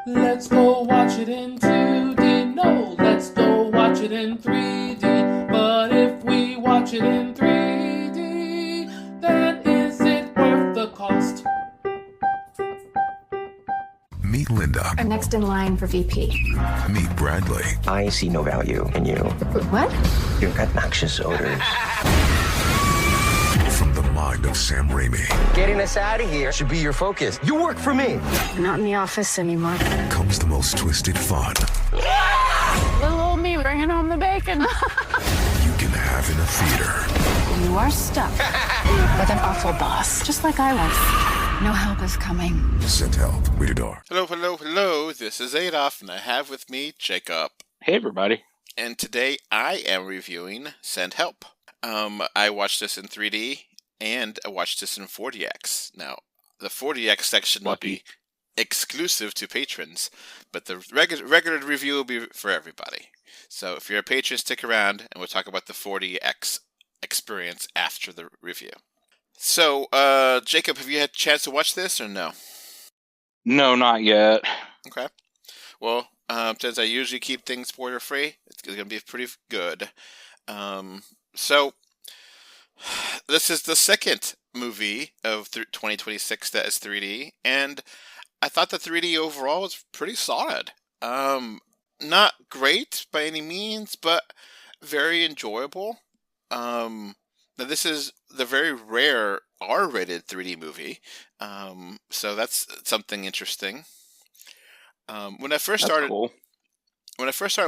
Let's go watch it in 2D. No, let's go watch it in 3D. But if we watch it in 3D, then is it worth the cost? Meet Linda. I'm next in line for VP. Meet Bradley. I see no value in you. What? You've got noxious odors. From the mind of Sam Raimi Getting us out of here should be your focus. You work for me. I'm not in the office anymore. comes the most twisted fun Little old me bringing home the bacon. you can have in a theater. You are stuck with an awful boss, just like I was. No help is coming. Sent Help. Rated R. Hello. This is Adolf, and I have with me Jacob. Hey, everybody. And today I am reviewing Send Help. I watched this in 3D, and I watched this in 4DX. Now, the 4DX section will be exclusive to patrons, but the regular review will be for everybody. So if you're a patron, stick around, and we'll talk about the 4DX experience after the review. So, Jacob, have you had a chance to watch this, or no? No, not yet. Okay. Well, since I usually keep things spoiler-free, it's going to be pretty good. So, this is the second movie of 2026 that is 3D, and I thought the 3D overall was pretty solid. Not great by any means, but very enjoyable. Now, this is the very rare R-rated 3D movie, so that's something interesting. When I first started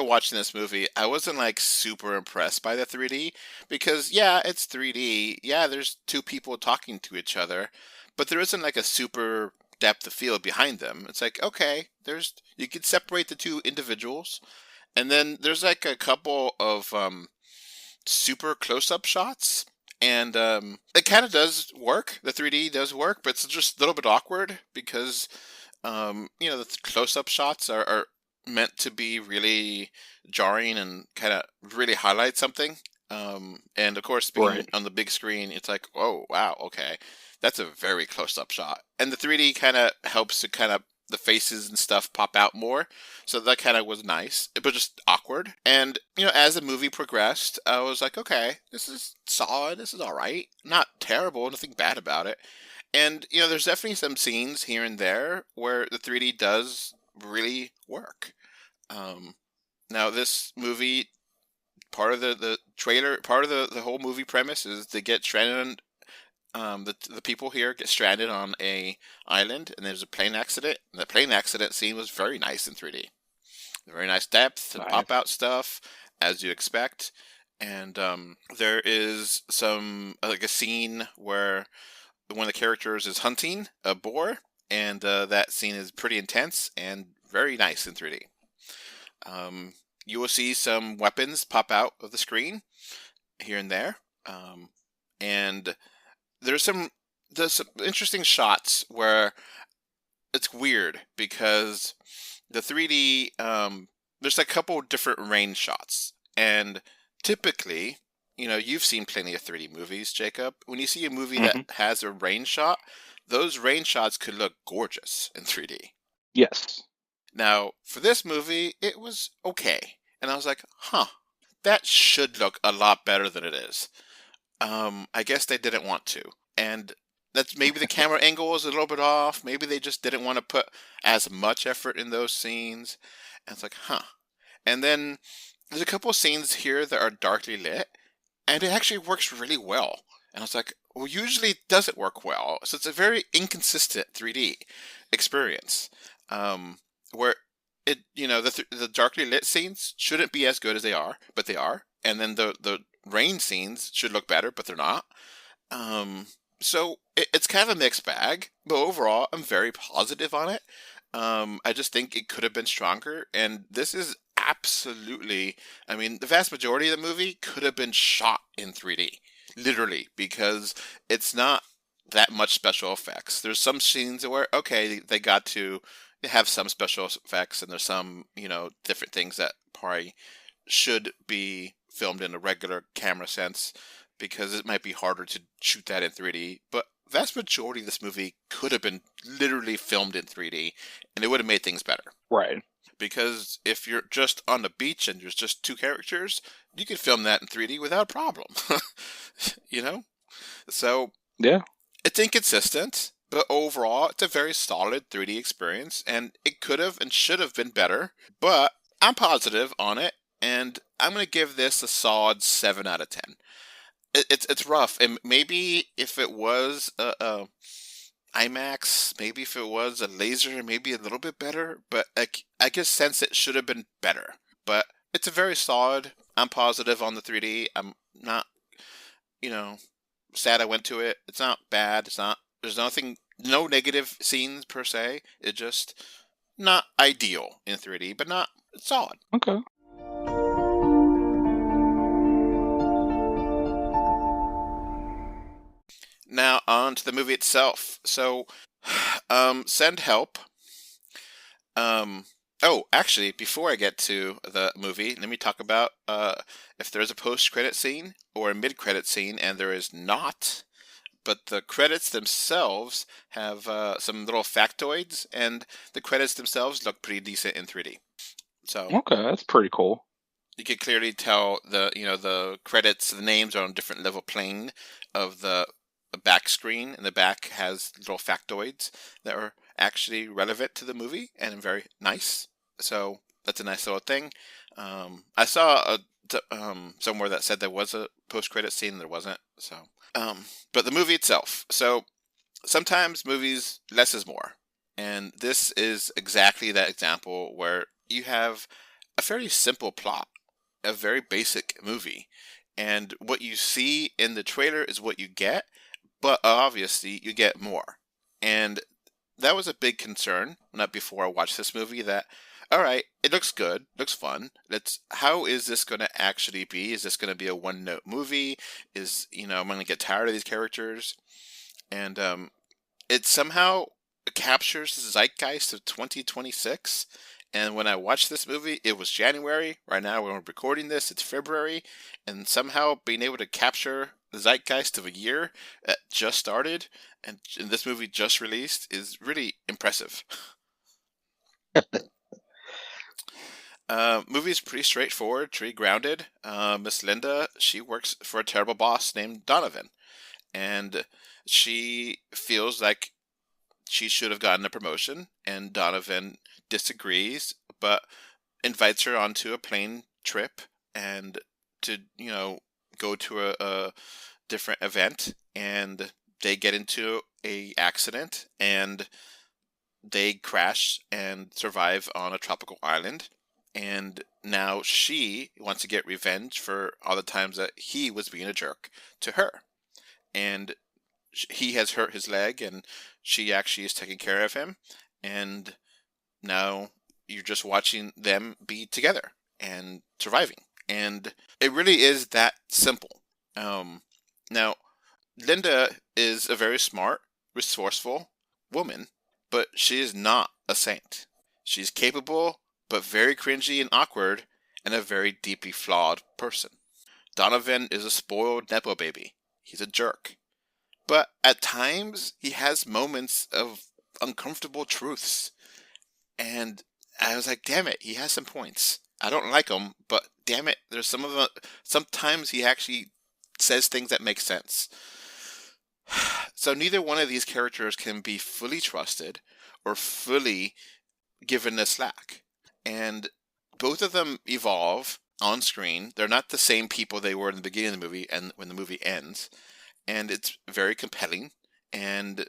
watching this movie, I wasn't like super impressed by the 3D because yeah, it's 3D. Yeah, there's two people talking to each other, but there isn't like a super depth of field behind them. It's like, okay, you could separate the two individuals, and then there's like a couple of super close-up shots. And it kind of does work. The 3D does work, but it's just a little bit awkward because, the close-up shots are meant to be really jarring and kind of really highlight something. And of course, being on the big screen, it's like, oh, wow, okay. That's a very close-up shot. And the 3D kind of helps to kind of the faces and stuff pop out more. So that kind of was nice, but just awkward. And, as the movie progressed, I was like, okay, this is solid. This is all right. Not terrible. Nothing bad about it. And, there's definitely some scenes here and there where the 3D does really work. Now, this movie, part of the trailer, part of the whole movie premise is to get stranded on the people here get stranded on a island, and there's a plane accident. And the plane accident scene was very nice in 3D. Very nice depth and pop-out stuff, as you expect. And there is a scene where one of the characters is hunting a boar, and that scene is pretty intense and very nice in 3D. You will see some weapons pop out of the screen here and there. And there's some interesting shots where it's weird because the 3D, there's a couple different range shots. And typically, you've seen plenty of 3D movies, Jacob. When you see a movie that has a range shot, those range shots could look gorgeous in 3D. Yes. Now, for this movie, it was okay. And I was like, that should look a lot better than it is. I guess they didn't want to. And that's maybe the camera angle is a little bit off. Maybe they just didn't want to put as much effort in those scenes. And it's like, And then there's a couple of scenes here that are darkly lit, and it actually works really well. And I was like, well, usually it doesn't work well. So it's a very inconsistent 3D experience, where it, the darkly lit scenes shouldn't be as good as they are, but they are. And then the rain scenes should look better, but they're not. So it's kind of a mixed bag, but overall, I'm very positive on it. I just think it could have been stronger, and this is absolutely, the vast majority of the movie could have been shot in 3D, literally, because it's not that much special effects. There's some scenes where, okay, they got to have some special effects, and there's some, different things that probably should be filmed in a regular camera sense, because it might be harder to shoot that in 3D, but vast majority of this movie could have been literally filmed in 3D, and it would have made things better. Right. Because if you're just on the beach and there's just two characters, you can film that in 3D without a problem. You know? So Yeah. it's inconsistent, but overall, it's a very solid 3D experience, and it could have and should have been better, but I'm positive on it, and I'm going to give this a solid 7 out of 10. It's rough, and maybe if it was a IMAX, maybe if it was a laser, maybe a little bit better, but I just sense it should have been better. But it's a very solid. I'm positive on the 3D. I'm not, sad I went to it. It's not bad. There's nothing, no negative scenes per se. It's just not ideal in 3D, but not solid. Okay. Now on to the movie itself. So, send help. Actually, before I get to the movie, let me talk about if there's a post-credit scene or a mid-credit scene, and there is not. But the credits themselves have some little factoids, and the credits themselves look pretty decent in 3D. So Okay, that's pretty cool. you can clearly tell the credits, the names are on a different level plane of the back screen, and the back has little factoids that are actually relevant to the movie and very nice. So that's a nice little thing. I saw somewhere that said there was a post-credit scene, and there wasn't. So, but the movie itself. So sometimes movies, less is more, and this is exactly that example where you have a fairly simple plot, a very basic movie, and what you see in the trailer is what you get, but obviously you get more. And that was a big concern, not before I watched this movie, that, all right, it looks good, looks fun. How is this going to actually be? Is this going to be a one-note movie? I'm going to get tired of these characters? And it somehow captures the zeitgeist of 2026. And when I watched this movie, it was January. Right now, when we're recording this, it's February. And somehow being able to capture the zeitgeist of a year that just started and this movie just released is really impressive. Movie's pretty straightforward, pretty grounded. Miss Linda, she works for a terrible boss named Donovan. And she feels like she should have gotten a promotion, and Donovan disagrees, but invites her onto a plane trip and to, go to a different event, and they get into a accident, and they crash and survive on a tropical island. And now she wants to get revenge for all the times that he was being a jerk to her. And he has hurt his leg, and she actually is taking care of him. And now you're just watching them be together and surviving. And it really is that simple. Now, Linda is a very smart, resourceful woman, but she is not a saint. She's capable, but very cringy and awkward, and a very deeply flawed person. Donovan is a spoiled Nepo baby. He's a jerk. But at times, he has moments of uncomfortable truths. And I was like, damn it, he has some points. I don't like him, but damn it, there's sometimes he actually says things that make sense. So neither one of these characters can be fully trusted or fully given the slack. And both of them evolve on screen. They're not the same people they were in the beginning of the movie and when the movie ends. And it's very compelling. And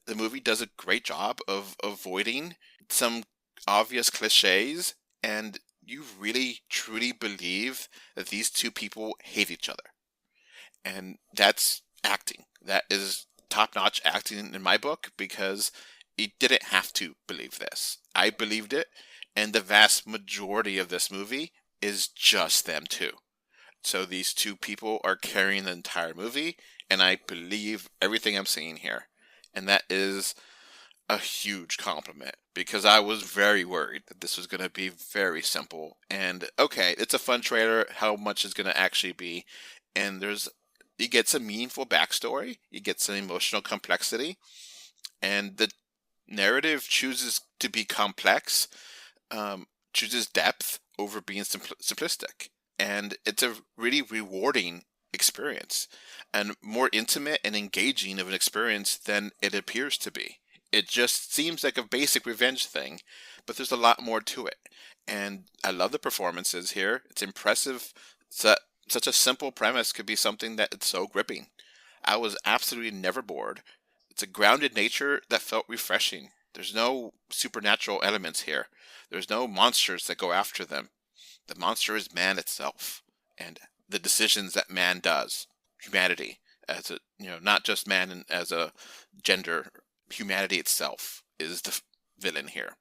the movie does a great job of avoiding some obvious cliches. And you really, truly believe that these two people hate each other. And that's acting. That is top-notch acting in my book, because you didn't have to believe this. I believed it, and the vast majority of this movie is just them two. So these two people are carrying the entire movie, and I believe everything I'm seeing here. And that is a huge compliment, because I was very worried that this was going to be very simple. And okay, it's a fun trailer. How much is going to actually be? And you get some meaningful backstory. You get some emotional complexity. And the narrative chooses to be complex, chooses depth over being simplistic. And it's a really rewarding experience and more intimate and engaging of an experience than it appears to be. It just seems like a basic revenge thing, but there's a lot more to it. And I love the performances here. It's impressive that such a simple premise could be something that it's so gripping. I was absolutely never bored. It's a grounded nature that felt refreshing. There's no supernatural elements here. There's no monsters that go after them. The monster is man itself and the decisions that man does. Humanity as a, not just man as a gender. Humanity itself is the villain here.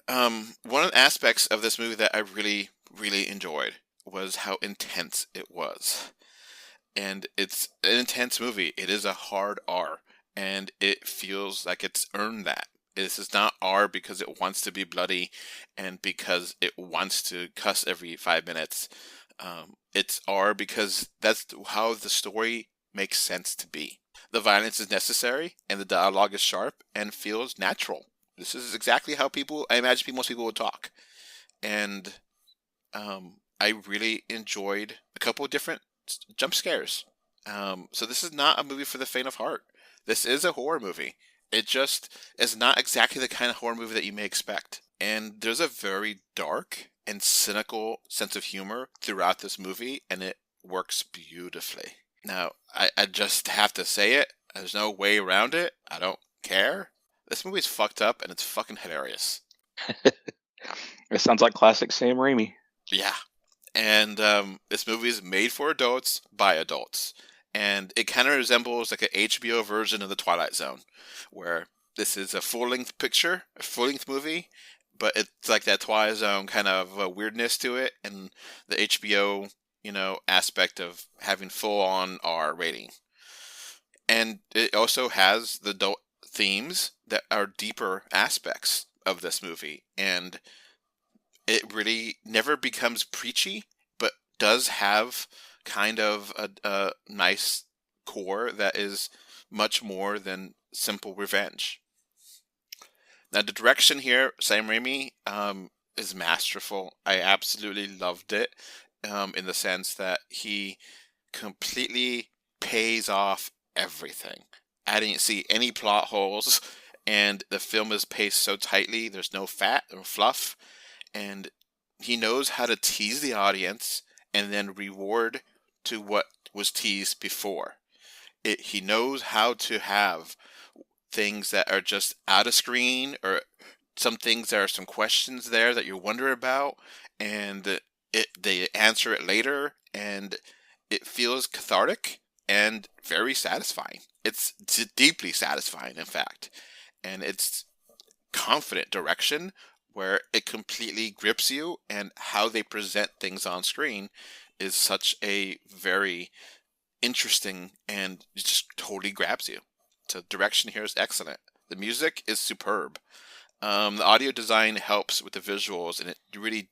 One of the aspects of this movie that I really, really enjoyed was how intense it was. And it's an intense movie. It is a hard R, and it feels like it's earned that. This is not R because it wants to be bloody and because it wants to cuss every 5 minutes. It's R because that's how the story makes sense to be. The violence is necessary, and the dialogue is sharp and feels natural. This is exactly how I imagine most people would talk. And I really enjoyed a couple of different jump scares. So this is not a movie for the faint of heart. This is a horror movie. It just is not exactly the kind of horror movie that you may expect. And there's a very dark and cynical sense of humor throughout this movie, and it works beautifully. Now, I just have to say it. There's no way around it. I don't care. This movie's fucked up, and it's fucking hilarious. It sounds like classic Sam Raimi. Yeah. And this movie is made for adults by adults. And it kind of resembles like an HBO version of The Twilight Zone, where this is a full-length picture, a full-length movie, but it's like that Twilight Zone kind of weirdness to it, and the HBO, aspect of having full-on R rating. And it also has the adult themes that are deeper aspects of this movie, and it really never becomes preachy, but does have kind of a nice core that is much more than simple revenge. Now, the direction here, Sam Raimi, is masterful. I absolutely loved it in the sense that he completely pays off everything. I didn't see any plot holes, and the film is paced so tightly. There's no fat or fluff, and he knows how to tease the audience and then reward to what was teased before. He knows how to have things that are just out of screen, or some things there are some questions there that you wonder about, and they answer it later, and it feels cathartic and very satisfying. It's deeply satisfying, in fact, and it's confident direction where it completely grips you, and how they present things on screen is such a very interesting, and it just totally grabs you. So direction here is excellent. The music is superb. The audio design helps with the visuals, and it really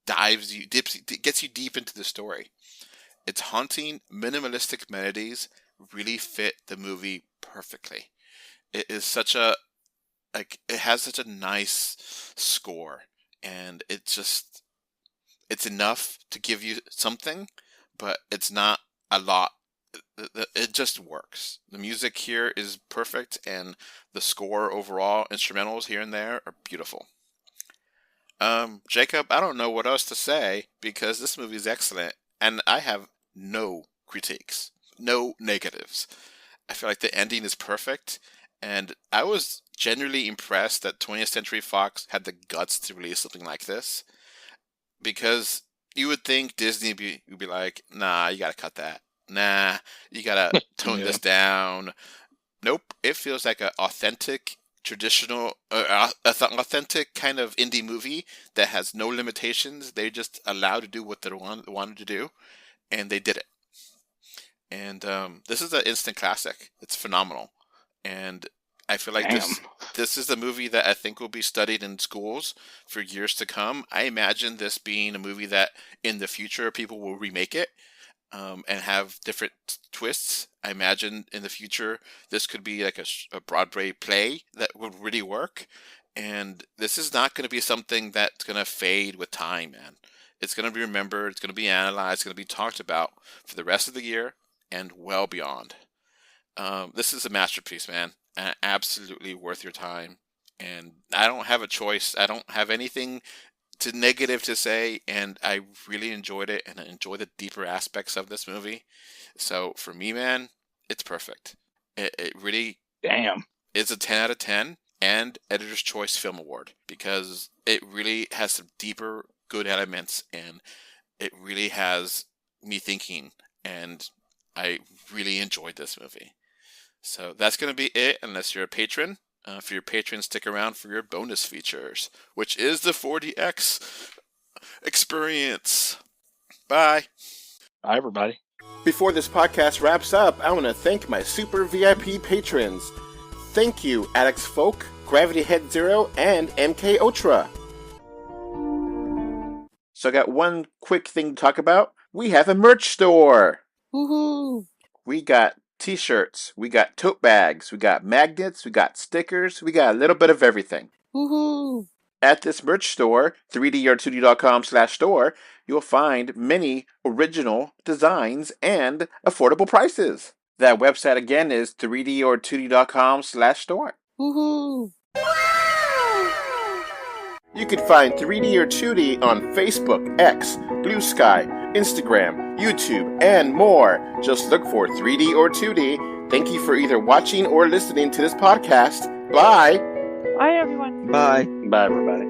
gets you deep into the story. Its haunting, minimalistic melodies really fit the movie perfectly. It is it has such a nice score, and it's enough to give you something, but it's not a lot. It just works. The music here is perfect, and the score overall, instrumentals here and there, are beautiful. Jacob, I don't know what else to say, because this movie is excellent, and I have no critiques, no negatives. I feel like the ending is perfect, and I was genuinely impressed that 20th Century Fox had the guts to release something like this, because you would think Disney would be like, nah, you gotta cut that. Nah, you gotta tone this down. Nope, it feels like an authentic, traditional, authentic kind of indie movie that has no limitations. They just allowed to do what they wanted to do, and they did it. And this is an instant classic. It's phenomenal, and I feel like this is a movie that I think will be studied in schools for years to come. I imagine this being a movie that in the future people will remake it. and have different twists. I imagine in the future this could be like a Broadway play that would really work. And this is not going to be something that's going to fade with time, man. It's going to be remembered, it's going to be analyzed, it's going to be talked about for the rest of the year and well beyond. This is a masterpiece, man. Absolutely worth your time. And I don't have a choice. I don't have anything negative to say, and I really enjoyed it, and I enjoy the deeper aspects of this movie. So for me, man, it's perfect. It really is a 10 out of 10 and Editor's Choice Film Award, because it really has some deeper good elements, and it really has me thinking, and I really enjoyed this movie. So that's going to be it, unless you're a patron. For your patrons, stick around for your bonus features, which is the 4DX experience. Bye. Bye, everybody. Before this podcast wraps up, I want to thank my super VIP patrons. Thank you, Alex Folk, Gravity Head Zero, and MK Ultra. So I got one quick thing to talk about. We have a merch store. Woohoo! We got t-shirts, we got tote bags, we got magnets, we got stickers, we got a little bit of everything. Woohoo! At this merch store, 3dor2d.com/store, you'll find many original designs and affordable prices. That website again is 3dor2d.com/store. Woohoo! You can find 3D or 2D on Facebook, X, Blue Sky, Instagram, YouTube, and more. Just look for 3D or 2D. Thank you for either watching or listening to this podcast. Bye! Bye, everyone. Bye. Bye, everybody.